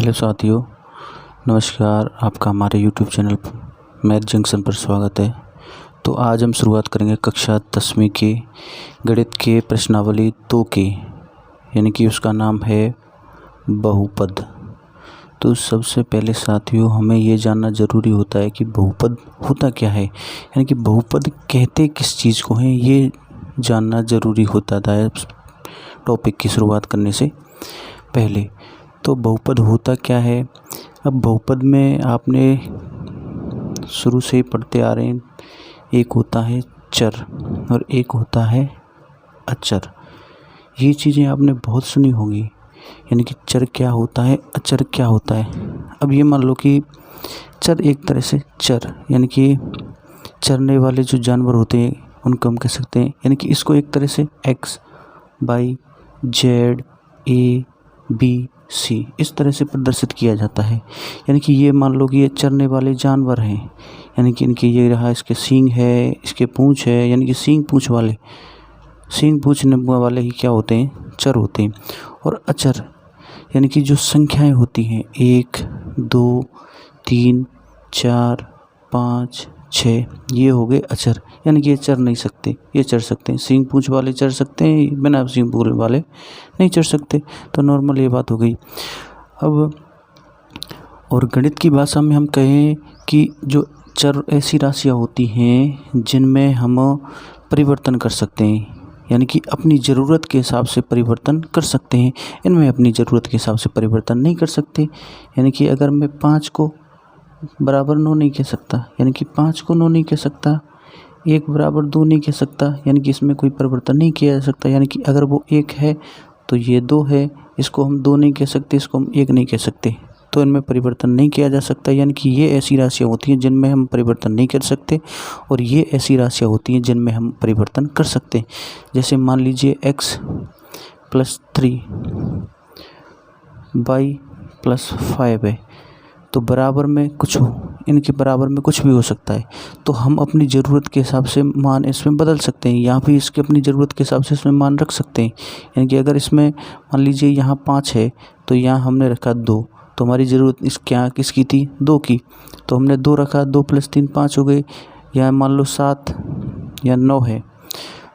Hello साथियों, नमस्कार। आपका हमारे यूट्यूब चैनल मैथ जंक्शन पर स्वागत है। तो आज हम शुरुआत करेंगे कक्षा 10वीं के गणित के प्रश्नावली 2 की, यानी कि उसका नाम है बहुपद। तो सबसे पहले साथियों हमें ये जानना ज़रूरी होता है कि बहुपद होता क्या है, यानी कि बहुपद कहते किस चीज़ को हैं, ये जानना ज़रूरी होता था टॉपिक की शुरुआत करने से पहले। तो बहुपद होता क्या है? अब बहुपद में आपने शुरू से ही पढ़ते आ रहे हैं, एक होता है चर और एक होता है अचर। ये चीज़ें आपने बहुत सुनी होंगी, यानी कि चर क्या होता है, अचर क्या होता है। अब ये मान लो कि चर एक तरह से चर, यानी कि चरने वाले जो जानवर होते हैं उनको हम कह सकते हैं, यानी कि इसको एक तरह से एक्स, वाई, जेड, ए, बी, सी इस तरह से प्रदर्शित किया जाता है। यानी कि ये मान लो कि ये चरने वाले जानवर हैं, यानी कि इनके ये रहा, इसके सींग है, इसके पूंछ है, यानी कि सींग पूंछने वाले ही क्या होते हैं, चर होते हैं। और अचर यानी कि जो संख्याएं होती हैं 1, 2, 3, 4, 5, 6, ये हो गए अचर, यानी कि ये चर नहीं सकते, ये चढ़ सकते हैं। सींग पूंछ वाले चढ़ सकते हैं, बिना सींग पूंछ वाले नहीं चढ़ सकते। तो नॉर्मल ये बात हो गई। अब और गणित की भाषा में हम कहें कि जो चर ऐसी राशियाँ होती हैं जिनमें हम परिवर्तन कर सकते हैं, यानी कि अपनी ज़रूरत के हिसाब से परिवर्तन कर सकते हैं। इनमें अपनी ज़रूरत के हिसाब से परिवर्तन नहीं कर सकते, यानी कि अगर मैं 5 को बराबर 9 नहीं कह सकता, यानी कि 5 को 9 नहीं कह सकता, 1 बराबर 2 नहीं कह सकता, यानी कि इसमें कोई परिवर्तन नहीं किया जा सकता। यानी कि अगर वो 1 है तो ये 2 है, इसको हम 2 नहीं कह सकते, इसको हम 1 नहीं कह सकते, तो इनमें परिवर्तन नहीं किया जा सकता। यानी कि ये ऐसी राशियाँ होती हैं जिनमें हम परिवर्तन नहीं कर सकते, और ये ऐसी राशियाँ होती हैं जिनमें हम परिवर्तन कर सकते हैं। जैसे मान लीजिए x + 3 y + 5 है, तो बराबर में कुछ हो, इनके बराबर में कुछ भी हो सकता है। तो हम अपनी ज़रूरत के हिसाब से मान इसमें बदल सकते हैं, यहाँ भी इसके अपनी ज़रूरत के हिसाब से इसमें मान रख सकते हैं। यानी कि अगर इसमें मान लीजिए यहाँ 5 है तो यहाँ हमने रखा 2, तो हमारी ज़रूरत किसकी थी, 2 की, तो हमने 2 रखा, 2 + 3 5 हो गए। यहाँ मान लो 7 या 9 है,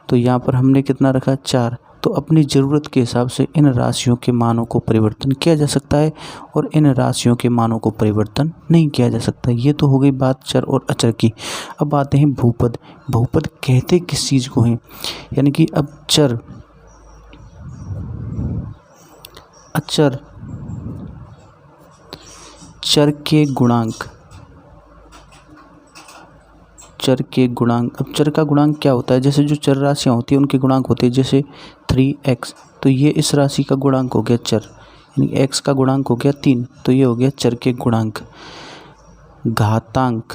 तो यहाँ पर हमने कितना रखा, 4। तो अपनी ज़रूरत के हिसाब से इन राशियों के मानों को परिवर्तन किया जा सकता है, और इन राशियों के मानों को परिवर्तन नहीं किया जा सकता। ये तो हो गई बात चर और अचर की। अब आते हैं बहुपद। बहुपद कहते किस चीज़ को हैं, यानी कि अब चर, अचर, चर के गुणांक, चर के गुणांक। अब चर का गुणांक क्या होता है? जैसे जो चर राशियाँ होती हैं उनके गुणांक होते हैं, जैसे 3x, तो ये इस राशि का गुणांक हो गया चर, यानी x का गुणांक हो गया 3, तो ये हो गया चर के गुणांक। घातांक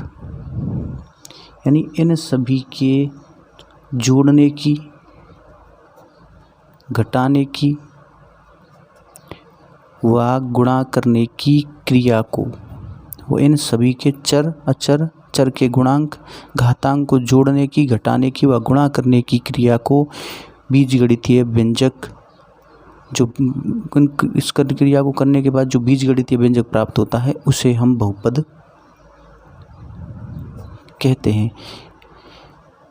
यानी इन सभी के जोड़ने की, घटाने की व गुणा करने की क्रिया को, वो इन सभी के चर, अचर, चर के गुणांक, घातांक को जोड़ने की, घटाने की व गुणा करने की क्रिया को बीजगणितीय व्यंजक, जो इस क्रिया को करने के बाद जो बीजगणितीय व्यंजक प्राप्त होता है उसे हम बहुपद कहते हैं।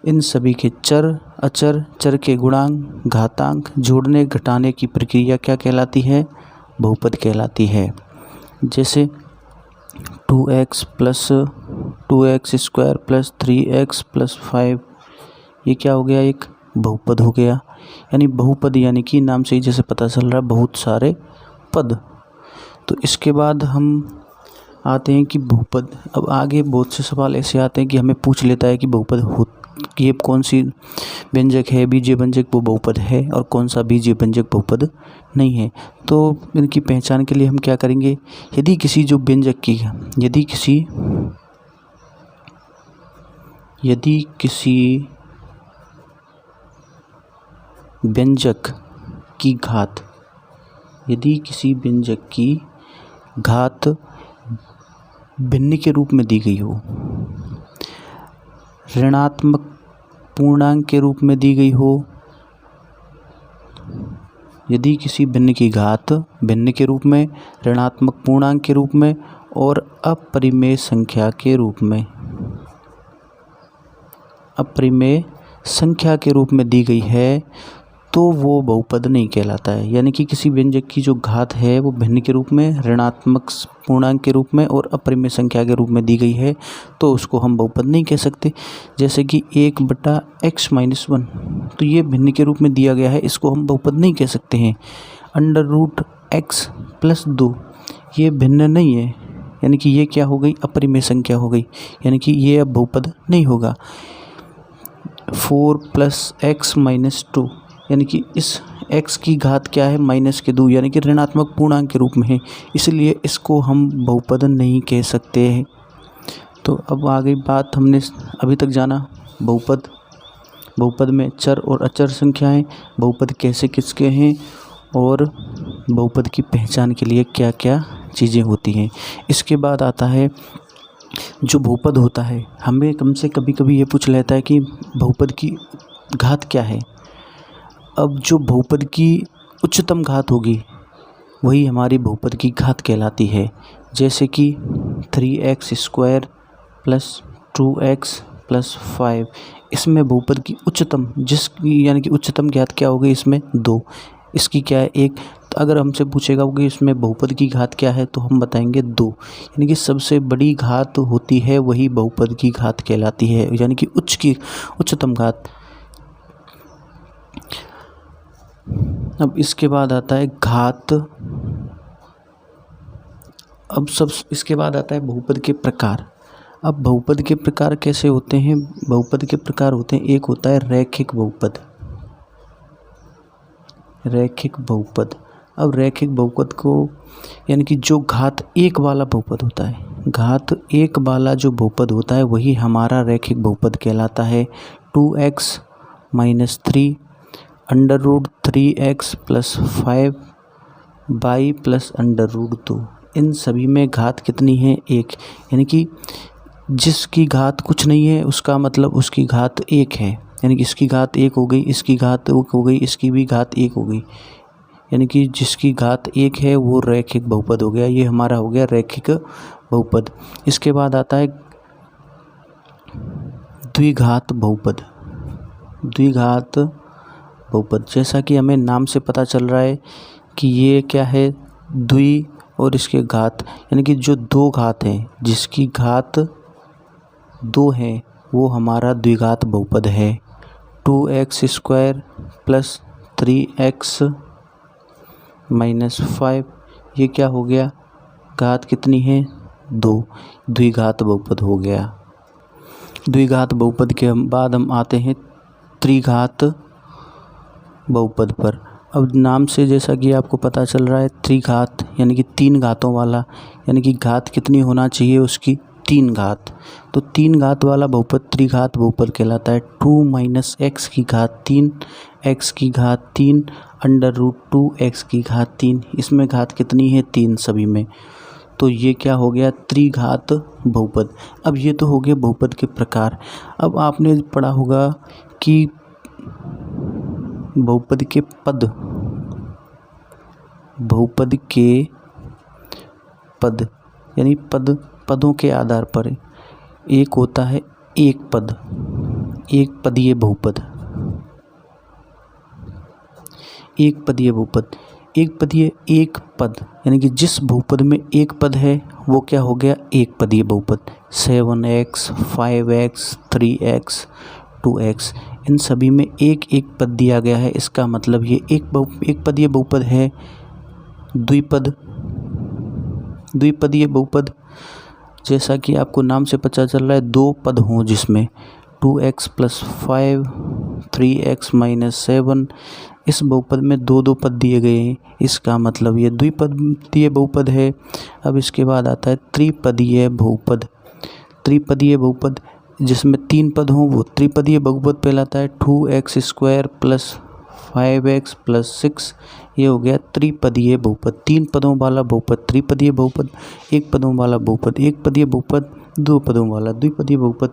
इन सभी के चर, अचर, चर के गुणांक, घातांक, जोड़ने घटाने की प्रक्रिया क्या कहलाती है, बहुपद कहलाती है। जैसे 2x + 2x² + 3x + 5, ये क्या हो गया, एक बहुपद हो गया। यानी बहुपद यानी कि नाम से ही जैसे पता चल रहा है बहुत सारे पद। तो इसके बाद हम आते हैं कि बहुपद, अब आगे बहुत से सवाल ऐसे आते हैं कि हमें पूछ लेता है कि बहुपद ये कौन सी व्यंजक है, बीजीय व्यंजक वो बहुपद है, और कौन सा बीजीय व्यंजक बहुपद नहीं है। तो इनकी पहचान के लिए हम क्या करेंगे, यदि किसी जो व्यंजक की, यदि किसी व्यंजक की घात, यदि किसी व्यंजक की घात भिन्न के रूप में दी गई हो, ऋणात्मक पूर्णांक के रूप में दी गई हो, यदि किसी भिन्न की घात भिन्न के रूप में, ऋणात्मक पूर्णांक के रूप में और अपरिमेय संख्या के रूप में दी गई है तो वो बहुपद नहीं कहलाता है। यानी कि किसी व्यंजक की जो घात है वो भिन्न के रूप में, ऋणात्मक पूर्णांक के रूप में और अपरिमेय संख्या के रूप में दी गई है तो उसको हम बहुपद नहीं कह सकते। जैसे कि 1/x-1, तो ये भिन्न के रूप में दिया गया है, इसको हम बहुपद नहीं कह सकते हैं। √x+2 ये भिन्न नहीं है, यानी कि ये क्या हो गई, अपरिमेय संख्या हो गई, यानी कि ये अब बहुपद नहीं होगा। 4+x-2 यानी कि इस x की घात क्या है, -2, यानी कि ऋणात्मक पूर्णांक के रूप में है, इसलिए इसको हम बहुपद नहीं कह सकते हैं। तो अब आ गई बात, हमने अभी तक जाना बहुपद में चर और अचर संख्याएं, बहुपद कैसे किसके हैं और बहुपद की पहचान के लिए क्या क्या चीज़ें होती हैं। इसके बाद आता है जो बहुपद होता है, हमें कभी कभी ये पूछ लेता है कि बहुपद की घात क्या है। अब जो बहुपद की उच्चतम घात होगी वही हमारी बहुपद की घात कहलाती है। जैसे कि 3x² + 2x + 5, इसमें बहुपद की उच्चतम यानी कि उच्चतम घात क्या होगी, इसमें 2, इसकी क्या है 1। तो अगर हमसे पूछेगा कि इसमें बहुपद की घात क्या है तो हम बताएंगे 2, यानी कि सबसे बड़ी घात होती है वही बहुपद की घात कहलाती है, यानी कि उच्चतम घात। अब इसके बाद आता है घात। इसके बाद आता है बहुपद के प्रकार। अब बहुपद के प्रकार कैसे होते हैं, बहुपद के प्रकार होते हैं, एक होता है रैखिक बहुपद। अब रैखिक बहुपद को यानी कि जो घात 1 वाला बहुपद होता है, घात 1 वाला जो बहुपद होता है वही हमारा रैखिक बहुपद कहलाता है। 2x - 3 √3x + 5y + √2, इन सभी में घात कितनी है, 1, यानी कि जिसकी घात कुछ नहीं है उसका मतलब उसकी घात 1 है, यानी कि इसकी घात 1 हो गई, इसकी घात 1 हो गई, इसकी भी घात 1 हो गई, यानी कि जिसकी घात 1 है वो रैखिक बहुपद हो गया। ये हमारा हो गया रैखिक बहुपद। इसके बाद आता है द्विघात बहुपद। जैसा कि हमें नाम से पता चल रहा है कि ये क्या है, द्वि और इसके घात, यानी कि जो 2 घात हैं जिसकी घात 2 है वो हमारा द्विघात बहुपद है। 2x² + 3x - 5, ये क्या हो गया, घात कितनी है, 2, द्विघात बहुपद हो गया। द्विघात बहुपद के बाद हम आते हैं त्रिघात बहुपद पर। अब नाम से जैसा कि आपको पता चल रहा है, त्रिघात यानी कि 3 घातों वाला, यानी कि घात कितनी होना चाहिए उसकी, 3 घात। तो 3 घात वाला बहुपद त्रिघात बहुपद कहलाता है। 2 - x की घात 3, x की घात 3, √2x की घात 3, इसमें घात कितनी है, 3 सभी में। तो ये क्या हो गया, त्रिघात बहुपद। अब ये तो हो गए बहुपद के प्रकार। अब आपने पढ़ा होगा कि बहुपद के पद यानी पदों के आधार पर एक होता है एक पदीय बहुपद। एक पद यानी कि जिस बहुपद में एक पद है वो क्या हो गया, एक पदीय बहुपद। 7x 5x 3x 2x, इन सभी में एक एक पद दिया गया है, इसका मतलब ये एक पदीय बहुपद है। द्विपदीय बहुपद, जैसा कि आपको नाम से पता चल रहा है, 2 पद हों जिसमें 2x + 5 3x - 7, इस बहुपद में 2 पद दिए गए हैं, इसका मतलब ये द्विपदीय बहुपद है। अब इसके बाद आता है त्रिपदीय बहुपद। जिसमें 3 पद हों वो त्रिपदीय बहुपद कहलाता है। 2x² + 5x + 6, ये हो गया त्रिपदीय बहुपद। 3 पदों वाला बहुपद त्रिपदीय बहुपद, 1 पदों वाला बहुपद एक पदीय बहुपद, 2 पदों वाला द्विपदीय बहुपद।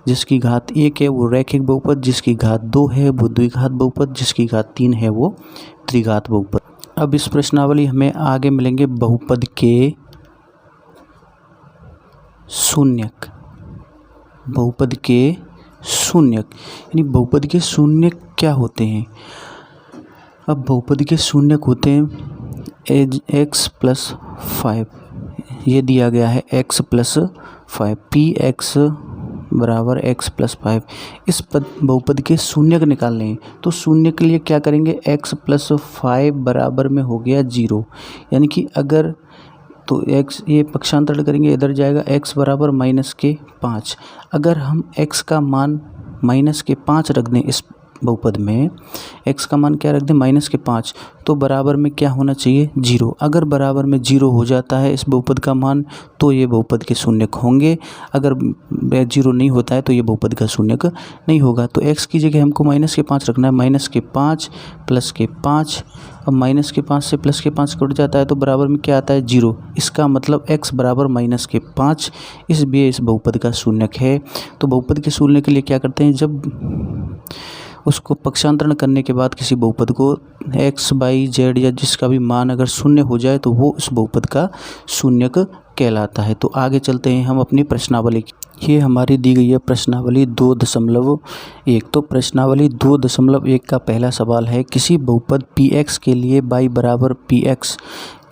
जिसकी घात 1 है वो रैखिक बहुपद, जिसकी घात 2 है वो द्विघात बहुपद, जिसकी घात 3 है वो त्रिघात बहुपद। अब इस प्रश्नावली हमें आगे मिलेंगे बहुपद के शून्यक। बहुपद के शून्यक यानी बहुपद के शून्यक क्या होते हैं? अब बहुपद के शून्यक होते हैं x+5, ये दिया गया है x+5, px बराबर x+5। इस बहुपद के शून्यक निकालने हैं तो शून्य के लिए क्या करेंगे? x+5 बराबर में हो गया 0, यानी कि अगर तो x ये पक्षांतरण करेंगे, इधर जाएगा x बराबर -5। अगर हम x का मान -5 रख दें इस बहुपद में, x का मान क्या रख दें? -5, तो बराबर में क्या होना चाहिए? 0। अगर बराबर में 0 हो जाता है इस बहुपद का मान तो ये बहुपद के शून्यक होंगे। अगर 0 नहीं होता है तो ये बहुपद का शून्यक नहीं होगा। तो x की जगह हमको -5 रखना है, -5 +5। अब -5 से +5 कट जाता है तो बराबर में क्या आता है? 0। इसका मतलब x बराबर -5 इस बहुपद का शून्यक है। तो बहुपद के शून्य के लिए क्या करते हैं? जब उसको पक्षांतरण करने के बाद किसी बहुपद को x, y, z या जिसका भी मान अगर शून्य हो जाए तो वो उस बहुपद का शून्यक कहलाता है। तो आगे चलते हैं हम अपनी प्रश्नावली की। ये हमारी दी गई है प्रश्नावली 2.1। तो प्रश्नावली 2.1 का पहला सवाल है, किसी बहुपद px के लिए y बराबर px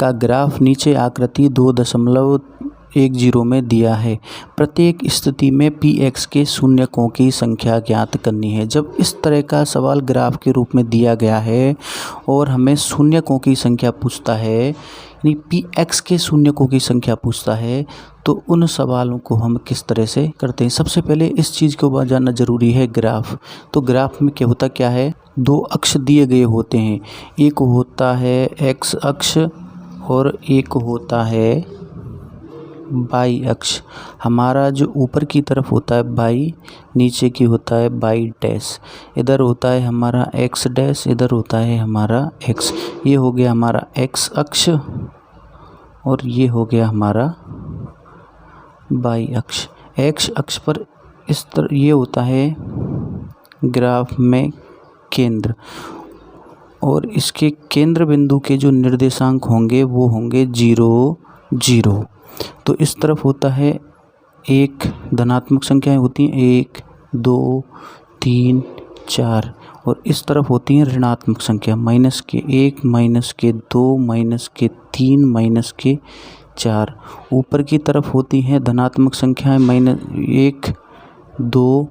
का ग्राफ नीचे आकृति 2.10 में दिया है। प्रत्येक स्थिति में px के शून्यकों की संख्या ज्ञात करनी है। जब इस तरह का सवाल ग्राफ के रूप में दिया गया है और हमें शून्यकों की संख्या पूछता है, यानी px के शून्यकों की संख्या पूछता है, तो उन सवालों को हम किस तरह से करते हैं? सबसे पहले इस चीज़ को जानना जरूरी है, ग्राफ। तो ग्राफ में क्या है? 2 अक्ष दिए गए होते हैं, एक होता है x अक्ष और एक होता है y अक्ष। हमारा जो ऊपर की तरफ होता है y, नीचे की होता है y डैश। इधर होता है हमारा x डैश, इधर होता है हमारा x। ये हो गया हमारा x अक्ष और ये हो गया हमारा y अक्ष। x अक्ष पर इस तरह ये होता है ग्राफ में केंद्र, और इसके केंद्र बिंदु के जो निर्देशांक होंगे वो होंगे 0, 0। तो इस तरफ होता है एक धनात्मक संख्याएं होती हैं 1, 2, 3, 4, और इस तरफ होती हैं ऋणात्मक संख्या -1, -2, -3, -4। ऊपर की तरफ होती हैं धनात्मक संख्याएं -1, 2,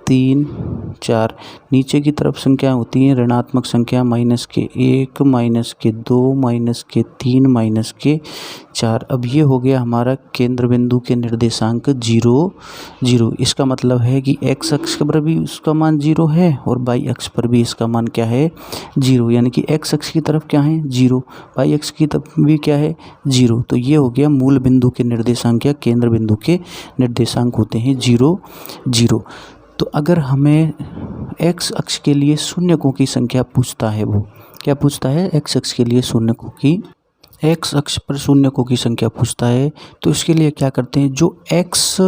3, 4। नीचे की तरफ संख्याएं होती हैं ऋणात्मक संख्या -1, -2, -3, -4। अब ये हो गया हमारा केंद्र बिंदु के निर्देशांक 0, 0। इसका मतलब है कि x अक्ष पर भी उसका मान 0 है और y अक्ष पर भी इसका मान क्या है? 0। यानी कि x अक्ष की तरफ क्या है? 0, y अक्ष की तरफ भी क्या है? 0। तो ये हो गया मूल बिंदु के निर्देशांक या केंद्र बिंदु के निर्देशांक होते हैं 0, 0। तो अगर हमें x अक्ष के लिए शून्यकों की संख्या पूछता है, वो क्या पूछता है? x अक्ष के लिए शून्यकों की, x अक्ष पर शून्यकों की संख्या पूछता है, तो इसके लिए क्या करते हैं? जो x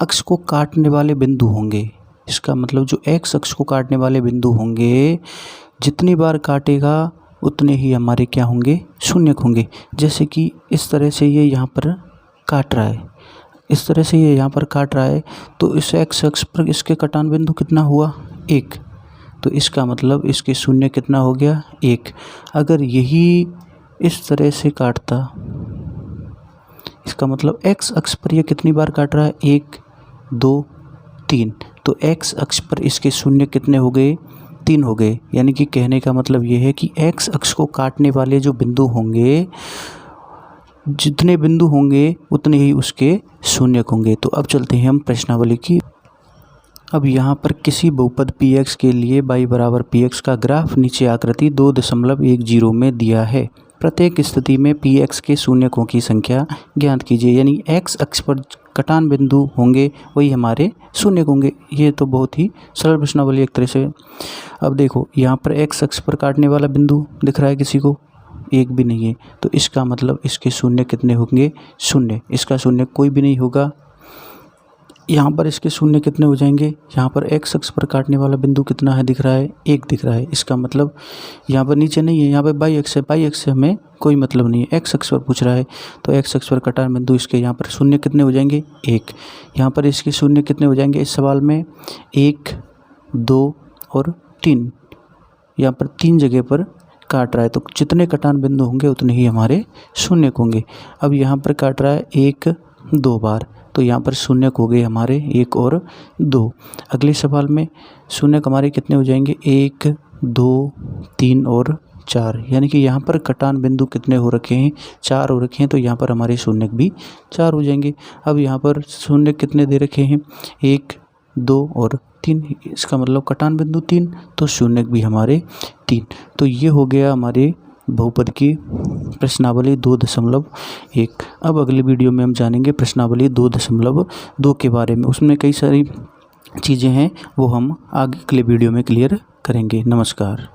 अक्ष को काटने वाले बिंदु होंगे, इसका मतलब जो x अक्ष को काटने वाले बिंदु होंगे, जितनी बार काटेगा उतने ही हमारे क्या होंगे? शून्यक होंगे। जैसे कि इस तरह से ये यहाँ पर काट रहा है, इस तरह से ये यहाँ पर काट रहा है, तो इस x अक्ष पर इसके कटान बिंदु कितना हुआ? 1। तो इसका मतलब इसके शून्य कितना हो गया? 1। अगर यही इस तरह से काटता, इसका मतलब x अक्ष पर ये कितनी बार काट रहा है? 1, 2, 3। तो x अक्ष पर इसके शून्य कितने हो गए? 3 हो गए। यानी कि कहने का मतलब ये है कि x अक्ष को काटने वाले जो बिंदु होंगे, जितने बिंदु होंगे उतने ही उसके शून्यक होंगे। तो अब चलते हैं हम प्रश्नावली की। अब यहाँ पर किसी बहुपद px के लिए y बराबर px का ग्राफ नीचे आकृति 2.10 में दिया है। प्रत्येक स्थिति में px के शून्यकों की संख्या ज्ञात कीजिए। यानी x अक्ष पर कटान बिंदु होंगे वही हमारे शून्यक होंगे। ये तो बहुत ही सरल प्रश्नावली एक तरह से। अब देखो यहाँ पर x अक्ष पर काटने वाला बिंदु दिख रहा है किसी को? एक भी नहीं है। तो इसका मतलब इसके शून्य कितने होंगे? 0। इसका शून्य कोई भी नहीं होगा। यहाँ पर इसके शून्य कितने हो जाएंगे, यहाँ पर एक्स अक्ष पर काटने वाला बिंदु कितना है दिख रहा है, 1 दिख रहा है। इसका मतलब यहाँ पर नीचे नहीं है, यहाँ पर बाई अक्ष है, बाई अक्ष से हमें कोई मतलब नहीं है, एक्स अक्ष पर पूछ रहा है। तो एक्स अक्ष पर कटा बिंदु, इसके यहाँ पर शून्य कितने हो जाएंगे, 1। यहाँ पर इसके शून्य कितने हो जाएंगे इस सवाल में, 1, 2 और 3। यहाँ पर 3 जगह पर काट रहा है, तो जितने कटान बिंदु होंगे उतने ही हमारे शून्य होंगे। अब यहाँ पर काट रहा है 1, 2 बार, तो यहाँ पर शून्य हो गए हमारे 1 और 2। अगले सवाल में शून्य हमारे कितने हो जाएंगे, 1, 2, 3 और 4। यानी कि यहाँ पर कटान बिंदु कितने हो रखे हैं, 4 हो रखे हैं, तो यहाँ पर हमारे शून्य भी 4 हो जाएंगे। अब यहाँ पर शून्य कितने दे रखे हैं, 1, 2 और 3, इसका मतलब कटान बिंदु 3, तो शून्य भी हमारे 3। तो ये हो गया हमारे बहुपद की प्रश्नावली 2.1। अब अगले वीडियो में हम जानेंगे प्रश्नावली 2.2 के बारे में। उसमें कई सारी चीज़ें हैं, वो हम आगे अगले वीडियो में क्लियर करेंगे। नमस्कार।